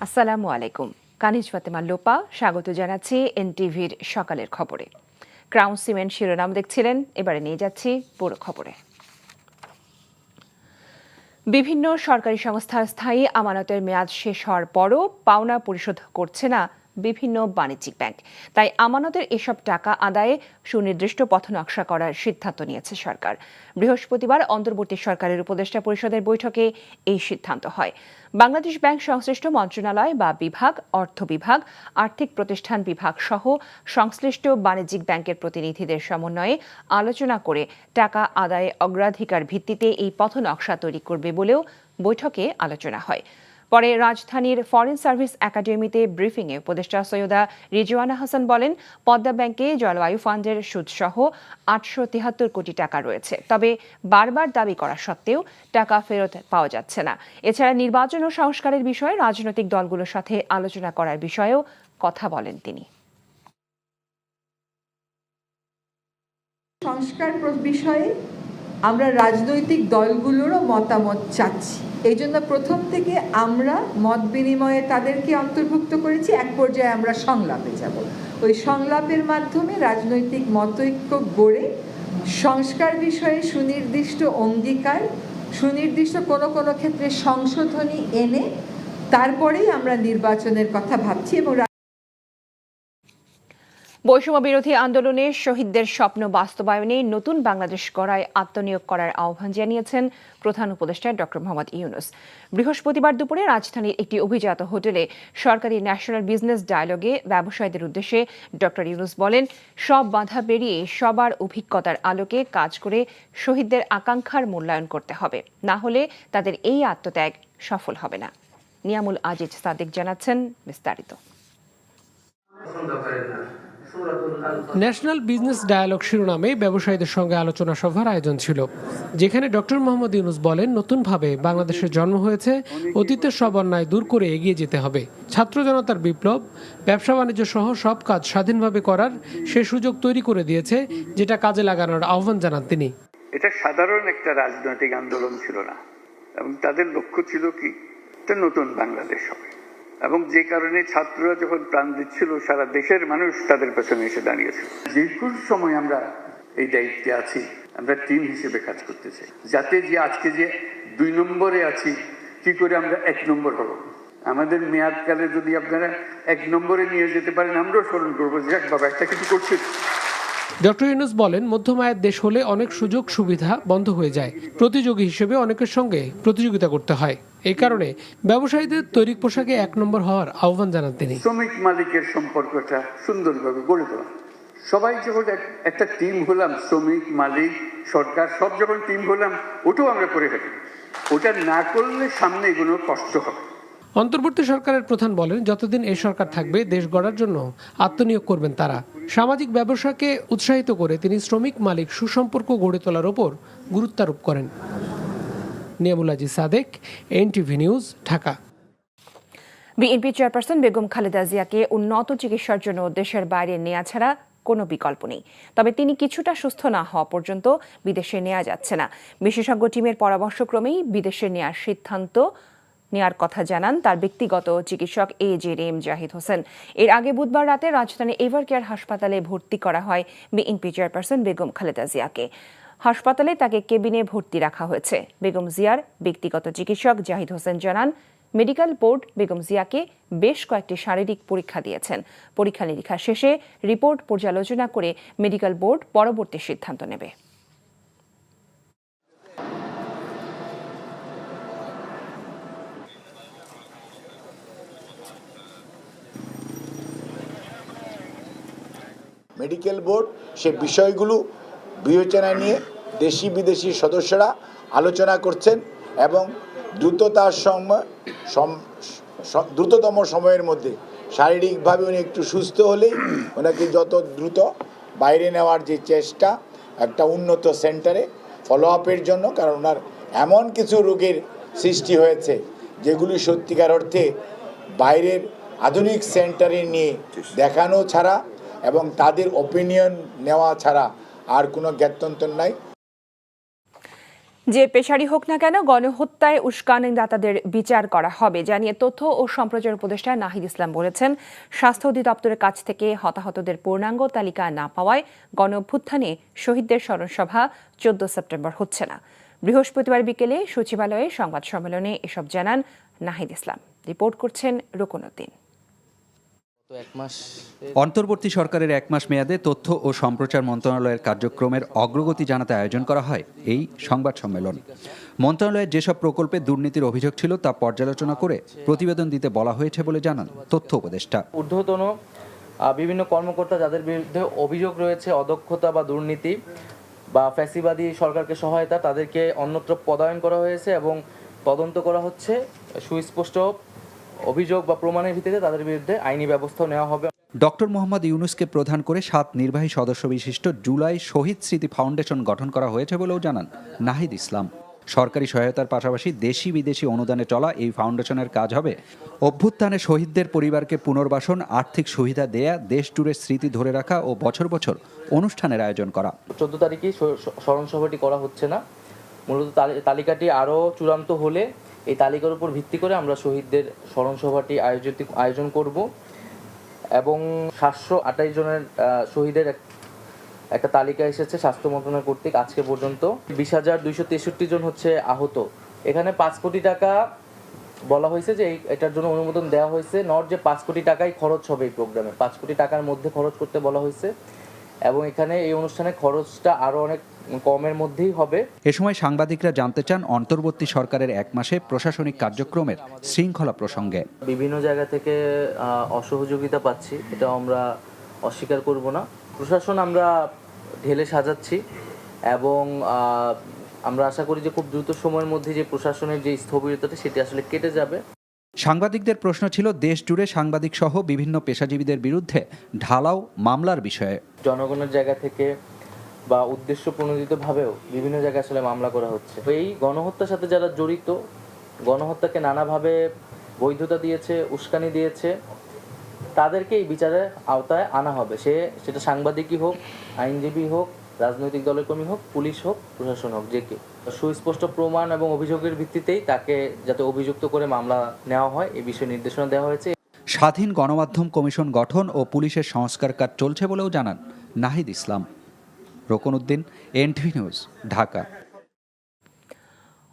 আসসালামু আলাইকুম। কানিজ ফাতেমা লোপা স্বাগত জানাচ্ছি এনটিভির সকালের খবরে। ক্রাউন সিমেন্ট শিরোনাম দেখছিলেন, এবারে নিয়ে যাচ্ছি পুরো খবরে। বিভিন্ন সরকারি সংস্থার স্থায়ী আমানতের মেয়াদ শেষ হওয়ার পরও পাওনা পরিশোধ করছে না বিভিন্ন বাণিজ্যিক ব্যাংক। তাই আমানতের এসব টাকা আদায়ে সুনির্দিষ্ট পথনকশা করার সিদ্ধান্ত নিয়েছে সরকার। বৃহস্পতিবার অন্তর্বর্তী সরকারের উপদেষ্টা পরিষদের বৈঠকে এই সিদ্ধান্ত হয়। বাংলাদেশ ব্যাংক সংশ্লিষ্ট মন্ত্রণালয় বা বিভাগ, অর্থ বিভাগ, আর্থিক প্রতিষ্ঠান বিভাগ সহ সংশ্লিষ্ট বাণিজ্যিক ব্যাংকের প্রতিনিধিদের সমন্বয়ে আলোচনা করে টাকা আদায়ে অগ্রাধিকার ভিত্তিতে এই পথনকশা তৈরি করবে বলেও বৈঠকে আলোচনা হয়। পরে রাজধানীর ফরেন সার্ভিস একাডেমিতে ব্রিফিংয়ে উপদেষ্টা সৈয়দা রিজওয়ানা হাসান বলেন, পদ্মা ব্যাংকে জলবায়ু ফান্ডের সুদসহ 873 কোটি টাকা রয়েছে। তবে বারবার দাবি করা সত্ত্বেও টাকা ফেরত পাওয়া যাচ্ছে না। এছাড়া নির্বাচন ও সংস্কারের বিষয়ে রাজনৈতিক দলগুলোর সাথে আলোচনা করার বিষয়েও কথা বলেন তিনি। সংস্কার বিষয়ে আমরা রাজনৈতিক দলগুলোরও মতামত চাচ্ছি। এই জন্য প্রথম থেকে আমরা মত বিনিময়ে তাদেরকে অন্তর্ভুক্ত করেছি। এক পর্যায়ে আমরা সংলাপে যাব। ওই সংলাপের মাধ্যমে রাজনৈতিক মতৈক্য গড়ে সংস্কার বিষয়ে সুনির্দিষ্ট অঙ্গীকার, সুনির্দিষ্ট কোনো কোনো ক্ষেত্রে সংশোধনী এনে তারপরেই আমরা নির্বাচনের কথা ভাবছি। এবং বৈষম্য বিরোধী আন্দোলনে শহীদদের স্বপ্ন বাস্তবায়নে নতুন বাংলাদেশ গড়ায় আত্মনিয়োগ করার আহ্বান জানিয়েছেন প্রধান উপদেষ্টা ডক্টর মোহাম্মদ ইউনূস। বৃহস্পতিবার দুপুরে রাজধানীর একটি অভিজাত হোটেলে সরকারি ন্যাশনাল বিজনেস ডায়ালগে ব্যবসায়ীদের উদ্দেশ্যে ডক্টর ইউনূস বলেন, সব বাধা পেরিয়ে সবার অভিজ্ঞতার আলোকে কাজ করে শহীদদের আকাঙ্ক্ষার মূল্যায়ন করতে হবে, না হলে তাদের এই আত্মত্যাগ সফল হবে না। নিয়ামুল আজিজ সাদেক জানাচ্ছেন বিস্তারিত। ন্যাশনাল বিজনেস ডায়ালগ শিরোনামে ব্যবসায়ীদের সঙ্গে আলোচনা সভার আয়োজন ছিল, যেখানে ডক্টর মোহাম্মদ ইউনূস বলেন, নতুনভাবে বাংলাদেশের জন্ম হয়েছে, অতীতের সব অন্যায় দূর করে এগিয়ে যেতে হবে। ছাত্র জনতার বিপ্লব ব্যবসা বাণিজ্য সহ সব কাজ স্বাধীনভাবে করার সে সুযোগ তৈরি করে দিয়েছে, যেটা কাজে লাগানোর আহ্বান জানান তিনি। এটা সাধারণ একটা রাজনৈতিক আন্দোলন ছিল না, এবং তাদের লক্ষ্য ছিল কি, একটা নতুন বাংলাদেশ হবে। এবং যে কারণে ছাত্ররা যখন প্রাণ দিচ্ছিল, সারা দেশের মানুষ তাদের পেছনে এসে দাঁড়িয়েছে। যেটুকু সময় আমরা এই দায়িত্বে আছি, আমরা টিম হিসেবে কাজ করতে চাই, যাতে যে আজকে যে 2 নম্বরে আছি, কি করে আমরা 1 নম্বর হব। আমাদের মেয়াদকালে যদি আপনারা 1 নম্বরে নিয়ে যেতে পারেন, আমরাও স্মরণ করবো যে বাবা একটা কিছু করছে। ডক্টর ইউনূস বলেন, মধ্যম আয়ের দেশ হলে অনেক সুযোগ সুবিধা বন্ধ হয়ে যায়, প্রতিযোগী হিসেবে অনেকের সঙ্গে প্রতিযোগিতা করতে হয়। এই কারণে ব্যবসায়ীদের তৈরি পোশাকে 1 নম্বর হওয়ার আহ্বান জানান তিনি। শ্রমিক মালিকের সম্পর্কটা সুন্দরভাবে গড়ে তোলা, সবাই যখন একটা টিম হলাম, শ্রমিক মালিক সরকার সব যখন টিম হলাম, ওটাও আমরা করে থাকি। ওটা না করলে সামনে এগুলো কষ্ট হবে। অন্তর্বর্তী সরকারের প্রধান বলেন, যতদিন এই সরকার থাকবে দেশ গড়ার জন্য আত্মনিয়োগ করবেন তারা। সামাজিক ব্যবসাকে উৎসাহিত করে তিনি শ্রমিক মালিক সুসম্পর্ক গড়ে তোলার ওপর গুরুত্বারোপ করেন। Niamul Aziz Sadek, NTV news, Dhaka. BNP chairperson Begum Khaleda জিয়াকে উন্নত চিকিৎসার জন্য দেশের বাইরে নেওয়া ছাড়া কোনো বিকল্প নেই। তবে তিনি কিছুটা সুস্থ না হওয়া পর্যন্ত বিদেশে নেওয়া যাচ্ছে না। বিশেষজ্ঞ টিমের পরামর্শক্রমেই বিদেশে নেওয়ার সিদ্ধান্ত নেওয়ার কথা জানান তার ব্যক্তিগত চিকিৎসক AJM জাহিদ হোসেন। এর আগে বুধবার রাতে রাজধানী এভারকেয়ার হাসপাতালে ভর্তি করা হয় বিএনপি চেয়ারপারসন বেগম খালেদা জিয়াকে। হাসপাতালে তাকে কেবিনে ভর্তি রাখা হয়েছে। বেগম জিয়ার ব্যক্তিগত চিকিৎসক জাহিদ হোসেন জানান, মেডিকেল বোর্ড বেগম জিয়াকে বেশ কয়েকটি শারীরিক পরীক্ষা দিয়েছেন। পরীক্ষা নিরীক্ষা শেষে রিপোর্ট পর্যালোচনা করে মেডিকেল বোর্ড পরবর্তী সিদ্ধান্ত নেবে। মেডিকেল বোর্ড সে বিষয়গুলো বিবেচনায় নিয়ে দেশি বিদেশি সদস্যরা আলোচনা করছেন এবং দ্রুততম সময়ের মধ্যে শারীরিকভাবে উনি একটু সুস্থ হলেই ওনাকে যত দ্রুত বাইরে নেওয়ার যে চেষ্টা, একটা উন্নত সেন্টারে ফলো আপের জন্য, কারণ ওনার এমন কিছু রোগের সৃষ্টি হয়েছে যেগুলি সত্যিকার অর্থে বাইরের আধুনিক সেন্টারে নিয়ে দেখানো ছাড়া এবং তাদের ওপিনিয়ন নেওয়া ছাড়া আর কোনো জ্ঞাতন্তর নাই। যে পেশারই হোক না কেন গণহত্যায় উস্কানিদাতাদের বিচার করা হবে জানিয়ে তথ্য ও সম্প্রচার উপদেষ্টা নাহিদ ইসলাম বলেছেন, স্বাস্থ্য অধিদপ্তরের কাছ থেকে হতাহতদের পূর্ণাঙ্গ তালিকা না পাওয়ায় গণঅভ্যুত্থানে শহীদদের স্মরণসভা 14 সেপ্টেম্বর হচ্ছে না। বৃহস্পতিবার বিকেলে সচিবালয়ে সংবাদ সম্মেলনে এসব জানান নাহিদ ইসলাম। রিপোর্ট করছেন রুকনউদ্দিন। অন্তর্বর্তী সরকারের 1 মাস মেয়াদে তথ্য ও সম্প্রচার মন্ত্রণালয়ের কার্যক্রমের অগ্রগতি জানাতে আয়োজন করা হয় এই সংবাদ সম্মেলন। মন্ত্রণালয়ের যেসব প্রকল্পে দুর্নীতির অভিযোগ ছিল তা পর্যালোচনা করে প্রতিবেদন দিতে বলা হয়েছে বলে জানান তথ্য উপদেষ্টা। ঊর্ধ্বতন বিভিন্ন কর্মকর্তা যাদের বিরুদ্ধে অভিযোগ রয়েছে অদক্ষতা বা দুর্নীতি বা ফ্যাসিবাদী সরকারকে সহায়তা, তাদেরকে অন্যত্র পদায়ন করা হয়েছে এবং তদন্ত করা হচ্ছে। সুস্পষ্ট অভিযোগ বা প্রমাণের ভিত্তিতে তাদের বিরুদ্ধে আইনি ব্যবস্থা নেওয়া হবে। ডক্টর মোহাম্মদ ইউনূসকে প্রধান করে 7 নির্বাহী সদস্য বিশিষ্ট জুলাই শহীদ স্মৃতি ফাউন্ডেশন গঠন করা হয়েছে বলেও জানান নাহিদ ইসলাম। সরকারি সহায়তার পাশাপাশি দেশি বিদেশি অনুদানে চলা এই ফাউন্ডেশনের কাজ হবে অভ্যুত্থানে শহীদদের পরিবারকে পুনর্বাসন, আর্থিক সুবিধা দেয়া, দেশ জুড়ে স্মৃতি ধরে রাখা ও বছর বছর অনুষ্ঠানের আয়োজন করা। 14 তারিখে স্মরণসভাটি করা হচ্ছে না, মূলত তালিকাটি আরও চূড়ান্ত হলে এই তালিকার উপর ভিত্তি করে আমরা শহীদদের স্মরণসভাটি আয়োজন করব এবং 728 জনের শহীদের একটা তালিকা এসেছে স্বাস্থ্য মন্ত্রণালয় কর্তৃক আজকে পর্যন্ত। 20,263 জন হচ্ছে আহত। এখানে 5 কোটি টাকা বলা হয়েছে যে এটার জন্য অনুমোদন দেওয়া হয়েছে, নট যে 5 কোটি টাকাই খরচ হবে এই প্রোগ্রামে, 5 কোটি টাকার মধ্যে খরচ করতে বলা হয়েছে এবং এখানে এই অনুষ্ঠানে খরচটা আরও অনেক কমের মধ্যেই হবে। এ সময় সাংবাদিকরা জানতে চান অন্তর্বর্তী সরকারের 1 মাসে প্রশাসনিক কার্যক্রমের শৃঙ্খলা প্রসঙ্গে। বিভিন্ন জায়গা থেকে অসহযোগিতা পাচ্ছি, এটা আমরা অস্বীকার করব না। প্রশাসন আমরা ঢেলে সাজাচ্ছি এবং আমরা আশা করি যে খুব দ্রুত সময়ের মধ্যে যে প্রশাসনের যে স্থবিরতাটা সেটি আসলে কেটে যাবে। সাংবাদিকদের প্রশ্ন ছিল দেশ জুড়ে সাংবাদিক সহ বিভিন্ন পেশাজীবীদের বিরুদ্ধে ঢালাও মামলার বিষয়ে। জনগণের জায়গা থেকে বা উদ্দেশ্য প্রণোদিতভাবেও বিভিন্ন জায়গায় আসলে মামলা করা হচ্ছে। এই গণহত্যার সাথে যারা জড়িত, গণহত্যাকে নানাভাবে বৈধতা দিয়েছে, উস্কানি দিয়েছে, তাদেরকে এই বিচারের আওতায় আনা হবে। সেটা সাংবাদিকই হোক, আইনজীবী হোক, রাজনৈতিক দলের কর্মী হোক, পুলিশ হোক, প্রশাসন হোক, যে কেউ। সুস্পষ্ট প্রমাণ এবং অভিযোগের ভিত্তিতেই তাকে যাতে অভিযুক্ত করে মামলা নেওয়া হয় এই বিষয়ে নির্দেশনা দেওয়া হয়েছে। স্বাধীন গণমাধ্যম কমিশন গঠন ও পুলিশের সংস্কার কাজ চলছে বলেও জানান নাহিদ ইসলাম। রুকনউদ্দিন, NTV news, Dhaka.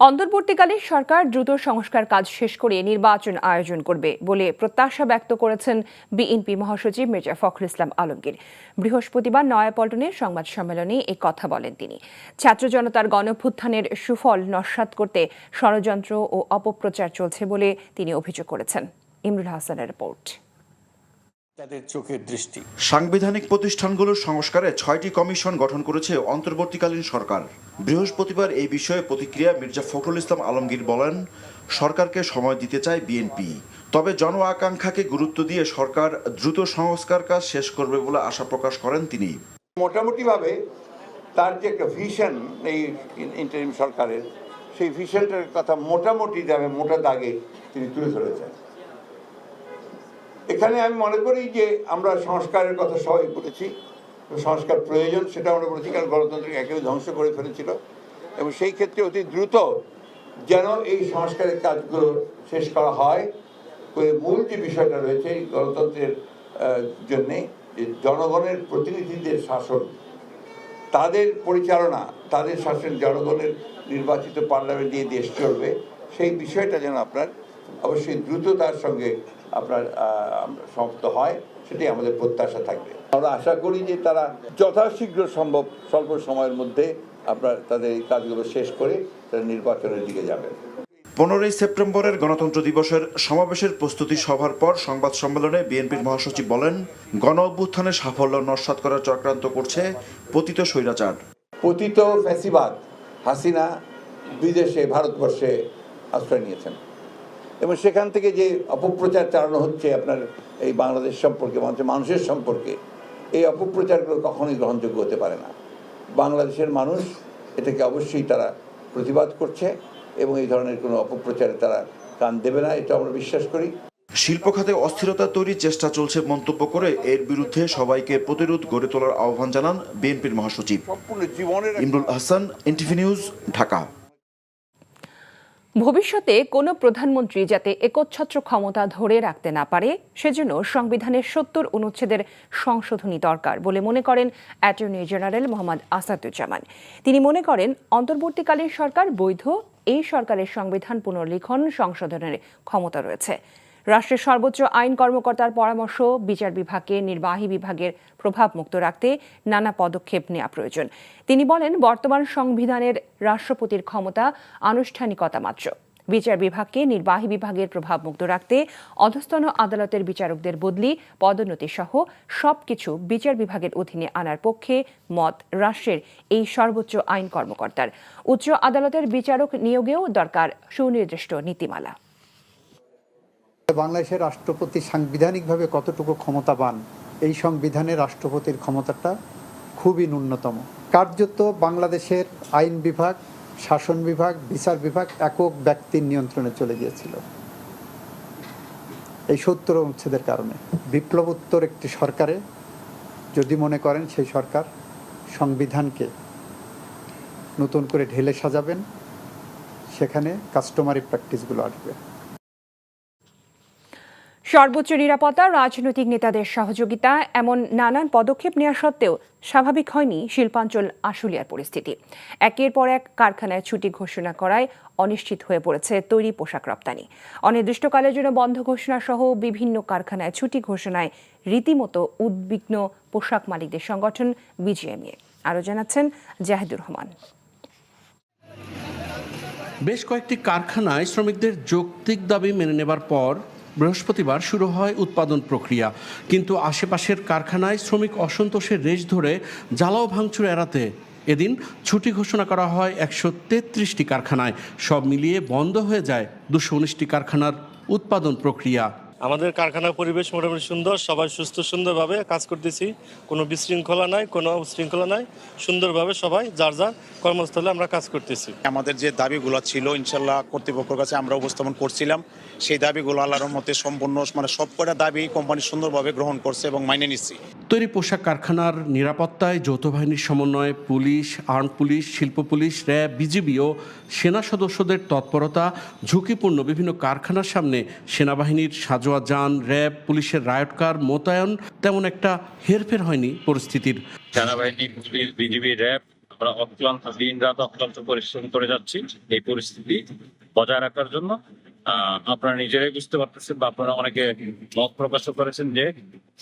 অন্তর্বর্তীকালীন সরকার দ্রুত সংস্কার কাজ শেষ করে নির্বাচন আয়োজন করবে বলে প্রত্যাশা ব্যক্ত করেছেন বিএনপি মহাসচিব মির্জা ফখরুল ইসলাম আলমগীর। বৃহস্পতিবার নয়াপল্টনে সংবাদ সম্মেলনে এই কথা বলেন তিনি। ছাত্র জনতার গণঅভ্যুত্থানের সুফল নস্যাৎ করতে ষড়যন্ত্র ও অপপ্রচার চলছে বলে তিনি অভিযোগ করেছেন। ইমরুল হাসানের রিপোর্ট। সাংবিধানিক প্রতিষ্ঠানগুলোর সংস্কারে 6টি কমিশন গঠন করেছে অন্তর্বর্তীকালীন সরকার। বৃহস্পতিবার এই বিষয়ে প্রতিক্রিয়া মির্জা ফখরুল ইসলাম আলমগীর বলেন, সরকারকে সময় দিতে চায় বিএনপি, তবে জন আকাঙ্ক্ষাকে গুরুত্ব দিয়ে সরকার দ্রুত সংস্কার কাজ শেষ করবে বলে আশা প্রকাশ করেন তিনি। মোটামুটিভাবে তার যে একটা ভিশন এই ইন্টারিম সরকারের, সেই ভিশনটার কথা মোটামুটি যাবে মোটা দাগে তিনি তুলে ধরেছেন। এখানে আমি মনে করি যে আমরা সংস্কারের কথা সবাই বলেছি, সংস্কার প্রয়োজন সেটা আমরা বলেছি, কারণ গণতন্ত্রকে একেবারে ধ্বংস করে ফেলেছিল এবং সেই ক্ষেত্রে অতি দ্রুত যেন এই সংস্কারের কাজগুলো শেষ করা হয়। মূল যে বিষয়টা রয়েছে এই গণতন্ত্রের জন্যে যে জনগণের প্রতিনিধিদের শাসন, তাদের পরিচালনা, তাদের শাসন, জনগণের নির্বাচিত পার্লামেন্ট দিয়ে দেশ চলবে, সেই বিষয়টা যেন আপনার অবশ্যই দ্রুততার সঙ্গে আপনার সমাপ্ত হয়, সেটাই আমাদের প্রত্যাশা থাকবে। আমরা আশা করি যে তারা যথাশীঘ্র সম্ভব স্বল্প সময়ের মধ্যে আপনার তাদের এই কাজগুলো শেষ করে তারা নির্বাচনের দিকে যাবেন। 15ই সেপ্টেম্বরের গণতন্ত্র দিবসের সমাবেশের প্রস্তুতি সভার পর সংবাদ সম্মেলনে বিএনপির মহাসচিব বলেন, গণ অভ্যুত্থানের সাফল্য নস্যাৎ করার চক্রান্ত করছে পতিত স্বৈরাচার। পতিত ফ্যাসিবাদ হাসিনা বিদেশে, ভারতবর্ষে আশ্রয় নিয়েছেন এবং সেখান থেকে যে অপপ্রচার চালানো হচ্ছে আপনার এই বাংলাদেশ সম্পর্কে, মানুষের সম্পর্কে, এই অপপ্রচারগুলো কখনোই গ্রহণযোগ্য হতে পারে না। বাংলাদেশের মানুষ এটাকে অবশ্যই তারা প্রতিবাদ করছে এবং এই ধরনের কোনো অপপ্রচারে তারা কান দেবে না, এটা আমরা বিশ্বাস করি। শিল্প খাতে অস্থিরতা তৈরির চেষ্টা চলছে মন্তব্য করে এর বিরুদ্ধে সবাইকে প্রতিরোধ গড়ে তোলার আহ্বান জানান বিএনপির মহাসচিব। Imrul Hasan, NTV news, Dhaka. ভবিষ্যতে কোনো প্রধানমন্ত্রী যাতে একচ্ছত্র ক্ষমতা ধরে রাখতে না পারে সেজন্য সংবিধানের ৭০ অনুচ্ছেদের সংশোধনী দরকার বলে মনে করেন অ্যাটর্নি জেনারেল মোহাম্মদ আসাদুজ্জামান। তিনি মনে করেন অন্তর্বর্তীকালীন সরকার বৈধ, এই সরকারের সংবিধান পুনর্লিখন সংশোধনের ক্ষমতা রয়েছে। রাষ্ট্রের সর্বোচ্চ আইন কর্মকর্তার পরামর্শ বিচার বিভাগকে নির্বাহী বিভাগের প্রভাব মুক্ত রাখতে নানা পদক্ষেপ নেওয়া প্রয়োজন। তিনি বলেন, বর্তমান সংবিধানের রাষ্ট্রপতির ক্ষমতা আনুষ্ঠানিকতা মাত্র। বিচার বিভাগকে নির্বাহী বিভাগের প্রভাব মুক্ত রাখতে অধস্তন আদালতের বিচারকদের বদলি, পদোন্নতি সহ সবকিছু বিচার বিভাগের অধীনে আনার পক্ষে মত রাষ্ট্রের এই সর্বোচ্চ আইন কর্মকর্তার। উচ্চ আদালতের বিচারক নিয়োগেও দরকার সুনির্দিষ্ট নীতিমালা। বাংলাদেশের রাষ্ট্রপতি সাংবিধানিকভাবে কতটুকু ক্ষমতাবান, এই সংবিধানে রাষ্ট্রপতির ক্ষমতাটা খুবই ন্যূনতম। কার্যত বাংলাদেশের আইন বিভাগ, শাসন বিভাগ, বিচার বিভাগ একক ব্যক্তির নিয়ন্ত্রণে চলে গিয়েছিল এই ৭০ অনুচ্ছেদের কারণে। বিপ্লবোত্তর একটি সরকারে যদি মনে করেন সেই সরকার সংবিধানকে নতুন করে ঢেলে সাজাবেন, সেখানে কাস্টমারি প্র্যাকটিসগুলো আসবে। সর্বোচ্চ নিরাপত্তা, রাজনৈতিক নেতাদের সহযোগিতা, এমন নানান পদক্ষেপ নেওয়া সত্ত্বেও স্বাভাবিক হয়নি শিল্পাঞ্চল আশুলিয়ার পরিস্থিতি। একের পর এক কারখানায় ছুটি ঘোষণা করায় অনিশ্চিত হয়ে পড়েছে তৈরি পোশাক রপ্তানি। অনির্দিষ্টকালের জন্য বন্ধ ঘোষণা সহ বিভিন্ন কারখানায় ছুটি ঘোষণায় রীতিমতো উদ্বিগ্ন পোশাক মালিকদের সংগঠন বিজিএমইএ। আরও জানাচ্ছেন জাহিদুর রহমান। বেশ কয়েকটি কারখানায় শ্রমিকদের যৌক্তিক দাবি মেনে নেবার পর বৃহস্পতিবার শুরু হয় উৎপাদন প্রক্রিয়া, কিন্তু আশেপাশের কারখানায় শ্রমিক অসন্তোষের রেশ ধরে জ্বালাও ভাঙচুর এড়াতে এদিন ছুটি ঘোষণা করা হয় ১৩৩টি কারখানায়। সব মিলিয়ে বন্ধ হয়ে যায় ২১৯টি কারখানার উৎপাদন প্রক্রিয়া। আমাদের কারখানার পরিবেশ মোটামুটি সুন্দর, সবাই সুস্থ সুন্দরভাবে কাজ করতেছি, কোনো বিশৃঙ্খলা নাই, কোনো উশৃঙ্খলা নাই, সুন্দরভাবে সবাই যার যার কর্মস্থলে আমরা কাজ করতেছি। আমাদের যে দাবিগুলো ছিল ইনশাল্লাহ কর্তৃপক্ষের কাছে আমরা উপস্থাপন করছিলাম, সেই দাবিগুলো আল্লাহর মতে সম্পূর্ণ সব কটা দাবি কোম্পানি সুন্দরভাবে গ্রহণ করছে এবং মাইনে নিচ্ছি। তৈরি পোশাক কারখানার নিরাপত্তায় যৌথ বাহিনীর সমন্বয়ে পুলিশ, আর্ম পুলিশ, শিল্প পুলিশ, র্যাব, বিজিবি ও সেনা সদস্যদের তৎপরতা, ঝুঁকিপূর্ণ বিভিন্ন কারখানার সামনে সেনাবাহিনীর সাজোয়া যান, র্যাব, পুলিশের রায়ট কার মোতায়েন, তেমন একটা হেরফের হয়নি পরিস্থিতির। সেনাবাহিনী, পুলিশ, বিজিবি, র্যাব আমরা অক্লান্ত দিন রাত অক্লান্ত পরিশ্রম করে যাচ্ছি এই পরিস্থিতি বজায় রাখার জন্য। আপনারা নিজেরাই বুঝতে পারতেছেন বা আপনারা অনেকে মত প্রকাশ করেছেন যে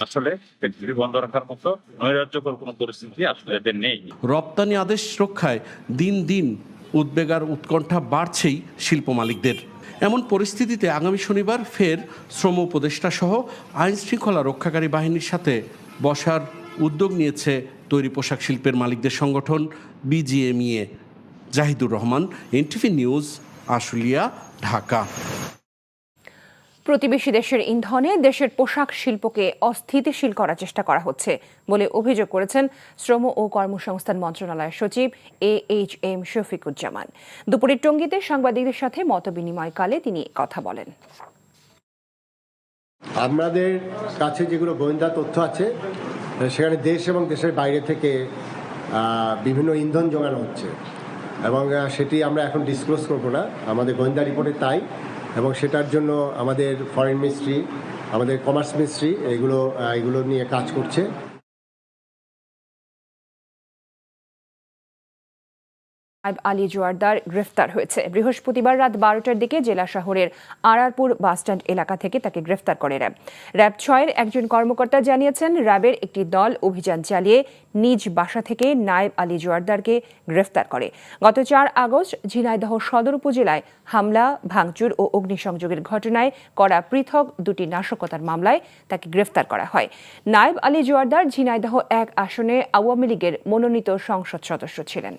আসলে ফ্যাক্টরি বন্ধ রাখার মতো নৈরাজ্যকর কোনো পরিস্থিতি আসলে এদের নেই। রপ্তানি আদেশ রক্ষায় দিন দিন উদ্বেগ আর উৎকণ্ঠা বাড়ছেই শিল্প মালিকদের। এমন পরিস্থিতিতে আগামী শনিবার ফের শ্রম উপদেষ্টা সহ আইন শৃঙ্খলা রক্ষাকারী বাহিনীর সাথে বসার উদ্যোগ নিয়েছে তৈরি পোশাক শিল্পের মালিকদের সংগঠন BGMEA. Zahidur Rahman, NTV news, Ashulia, Dhaka. প্রতিবেশী দেশের ইন্ধনে দেশের পোশাক শিল্পকে অস্থিতিশীল করার চেষ্টা করা হচ্ছে বলে অভিযোগ করেছেন শ্রম ও কর্মসংস্থান মন্ত্রণালয়ের সচিব AHM শফিকুজ্জামান। দুপুরে টঙ্গীতে সাংবাদিকদের সাথে মতবিনিময়কালে তিনি কথা বলেন। আমাদের কাছে যেগুলো গোয়েন্দা তথ্য আছে সেখানে দেশ এবং দেশের বাইরে থেকে বিভিন্ন ইন্ধন জোগানো হচ্ছে এবং সেটি আমরা এখন ডিসক্লোজ করব না, আমাদের গোয়েন্দা রিপোর্টে তাই, এবং সেটার জন্য আমাদের ফরেন মিনিস্ট্রি, আমাদের কমার্স মিনিস্ট্রি এগুলো নিয়ে কাজ করছে। নায়েব আলী জোয়ারদার গ্রেফতার হয়েছে। বৃহস্পতিবার রাত 12টার দিকে জেলা শহরের আরারপুর বাসস্ট্যান্ড এলাকা থেকে তাকে গ্রেফতার করে র্যাব। র্যাব 6-এর একজন কর্মকর্তা জানিয়েছেন, র্যাবের একটি দল অভিযান চালিয়ে নিজ বাসা থেকে নায়েব আলী জোয়ারদারকে গ্রেফতার করে। গত 4 আগস্ট ঝিনাইদহ সদর উপজেলায় হামলা, ভাঙচুর ও অগ্নিসংযোগের ঘটনায় করা পৃথক 2টি নাশকতার মামলায় তাকে গ্রেফতার করা হয়। নায়েব আলী জোয়ারদার ঝিনাইদহ 1 আসনে আওয়ামী লীগের মনোনীত সংসদ সদস্য ছিলেন।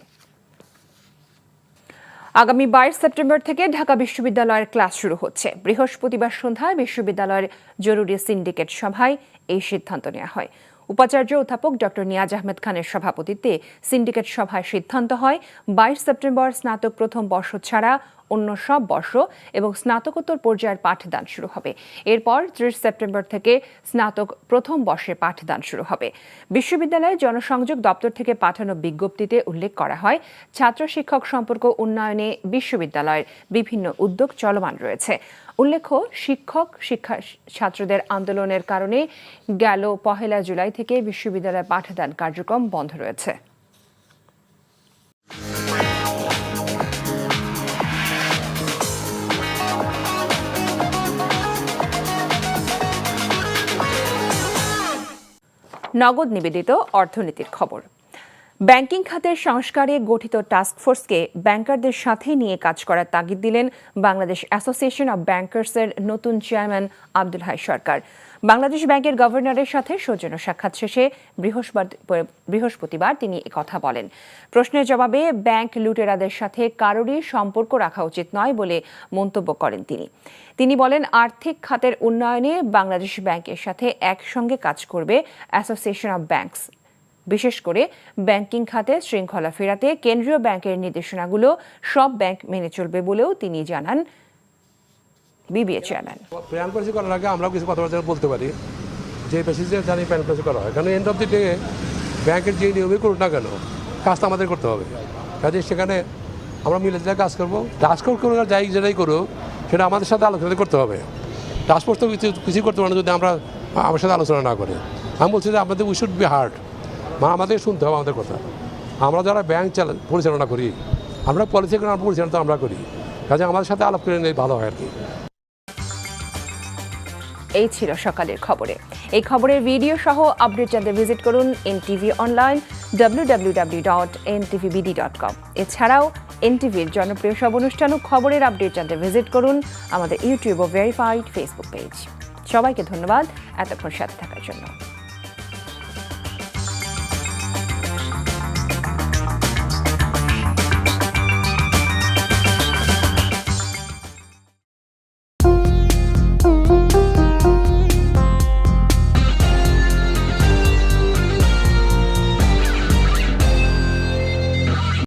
আগামী 22 সেপ্টেম্বর থেকে ঢাকা বিশ্ববিদ্যালয়ের ক্লাস শুরু হচ্ছে। বৃহস্পতিবার সন্ধ্যায় বিশ্ববিদ্যালয়ের জরুরি সিন্ডিকেট সভায় এই সিদ্ধান্ত নেওয়া হয়। উপাচার্য অধ্যাপক ডক্টর নিয়াজ আহমেদ খানের সভাপতিত্বে সিন্ডিকেট সভায় সিদ্ধান্ত হয় 22 সেপ্টেম্বর স্নাতক প্রথম বর্ষ ছাড়া অন্য সব বর্ষ এবং স্নাতকোত্তর পর্যায়ের পাঠদান শুরু হবে। এরপর 30 সেপ্টেম্বর থেকে স্নাতক প্রথম বর্ষের পাঠদান শুরু হবে। বিশ্ববিদ্যালয়ের জনসংযোগ দপ্তর থেকে পাঠানো বিজ্ঞপ্তিতে উল্লেখ করা হয়, ছাত্র শিক্ষক সম্পর্ক উন্নয়নে বিশ্ববিদ্যালয়ের বিভিন্ন উদ্যোগ চলমান রয়েছে। উল্লেখ্য, ছাত্রদের আন্দোলনের কারণে গেল 1 জুলাই থেকে বিশ্ববিদ্যালয়ে পাঠদান কার্যক্রম বন্ধ রয়েছে। নগদ নিবেদিত অর্থনীতির খবর। ব্যাংকিং খাতের সংস্কারে গঠিত টাস্কফোর্সকে ব্যাংকারদের সাথে নিয়ে কাজ করার তাগিদ দিলেন বাংলাদেশ অ্যাসোসিয়েশন অব ব্যাংকার্সের নতুন চেয়ারম্যান আব্দুল হাই সরকার। বাংলাদেশ ব্যাংকের গভর্নরের সাথে সৌজন্য সাক্ষাৎ শেষে বৃহস্পতিবার তিনি একথা বলেন। প্রশ্নের জবাবে ব্যাংক লুটেরাদের সাথে কারোরই সম্পর্ক রাখা উচিত নয় বলে মন্তব্য করেন তিনি বলেন, আর্থিক খাতের উন্নয়নে বাংলাদেশ ব্যাংকের সাথে একসঙ্গে কাজ করবে অ্যাসোসিয়েশন অব ব্যাংকস। বিশেষ করে ব্যাংকিং খাতে শৃঙ্খলা ফেরাতে কেন্দ্রীয় ব্যাংকের নির্দেশনাগুলো সব ব্যাংক মেনে চলবে বলেও তিনি জানান। বিবিএ চেয়ারম্যান প্ল্যান পলিসি করার আগে আমরা কিছু কথাবার্তা বলতে পারি যে বেসিসে জানি প্ল্যান পলিসি করা হয়, কারণ এন্ড অফ দি ডে ব্যাংকের যে নিয়মই করুক না কেন কাজটা আমাদের করতে হবে। কাজে সেখানে আমরা মিলে যে কাজ করবো, টাস্কফোর্স করুক আর যাই যেটাই করুক সেটা আমাদের সাথে আলোচনা করতে হবে। টাস্কফোর্স তো কিছু করতে পারে না যদি আমরা আমার সাথে আলোচনা না করি। আমি বলছি যে আমাদের উই শুড বি হার্ড, আমাদের শুনতে হবে আমাদের কথা। আমরা যারা ব্যাংক পরিচালনা করি, আমরা পলিসি পরিচালনা তো আমরা করি, কাজে আমাদের সাথে আলাপ করে নিলে ভালো হয় আর কি। এই ছিল সকালের খবরে। এই খবরের ভিডিও সহ আপডেট জানতে ভিজিট করুন এনটিভি অনলাইন www.ntvbd.com। এছাড়াও এনটিভির জনপ্রিয় সব অনুষ্ঠান ও খবরের আপডেট জানতে ভিজিট করুন আমাদের ইউটিউব ও ভেরিফাইড ফেসবুক পেজ। সবাইকে ধন্যবাদ এতক্ষণ সাথে থাকার জন্য।